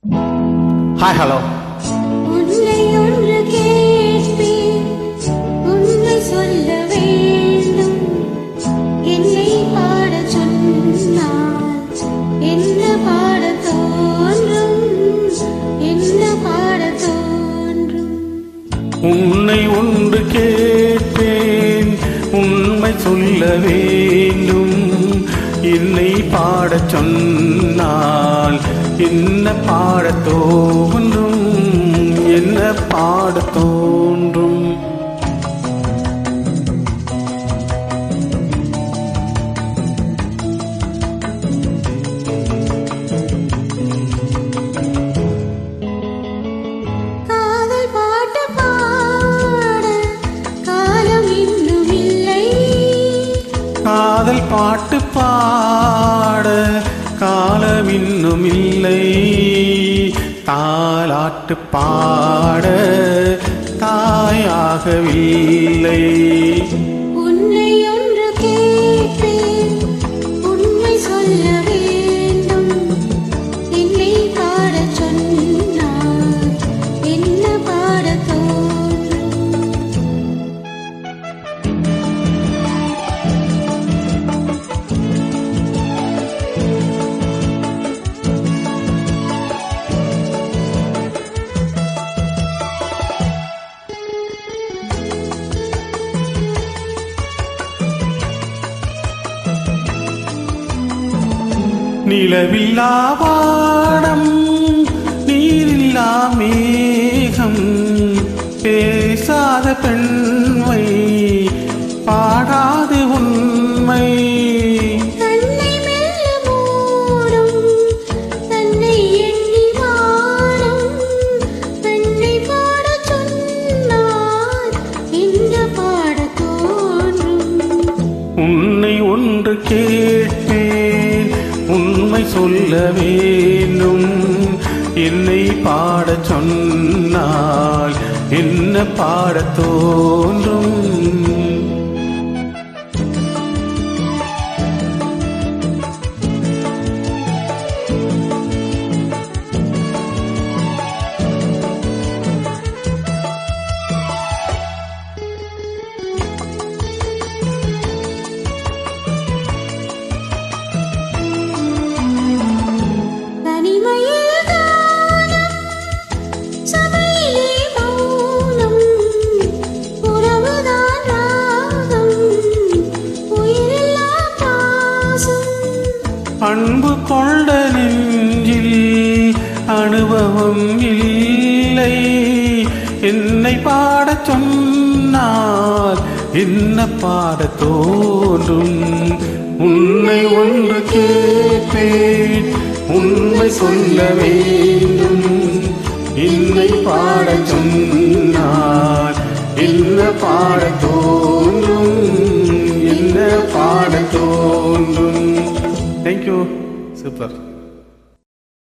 Hi hello. உன்னை ஒன்று கேட்பேன், உன்னை சொல்ல வேண்டும். என்னை பாடச் சொன்னால் என்ன பாடத் தோன்றும், என்ன பாடத் தோன்றும். உன்னை ஒன்று கேட்பேன், உண்மை சொல்ல வேண்டும். என்னை பாடச் சொன்னால் என்ன பாடத் தோன்றும், என்ன பாடத் தோன்றும். காதல் பாட்டு பாட காலம் இன்னும் இல்லை. காதல் பாட்டு பாட காலம் இன்னும் இல்லை. தாலாட்டு பாட தாயாகவில்லை. உன்னை ஒன்று கேட்பேன், உண்மை சொல்ல வேண்டும். என்னை பாடச் சொன்னால் என்ன பாடத் தோன்றும். நிலவில்லா வானம், நீரில்லா மேகம், பேசாத பெண்மை, பாடாது உண்மை. தன்னை மெல்ல மூடும், தன்னை எண்ணி வாடும். தன்னை பாடச் சொன்னால் என்ன பாடத் தோன்றும். உன்னை ஒன்று கேட்பேன், உண்மை சொல்ல வேண்டும். என்னை பாடச் சொன்னால் என்ன பாடத் தோன்றும். தனிமையில் கானம், சபையிலே மௌனம். உறவுதான் ராகம், உயிரெல்லாம் பாசம். அன்பு கொண்ட நெஞ்சில் அனுபவம் இல்லை. என்னை பாடச் சொன்னால் என்ன பாடத் தோன்றும். உன்னை ஒன்று கேட்பேன், உண்மை சொல்ல வேண்டும். என்னை பாடச் சொன்னால் என்ன பாடத் தோன்றும், என்ன பாடத் தோன்றும். தேங்க்யூ. சூப்பர்.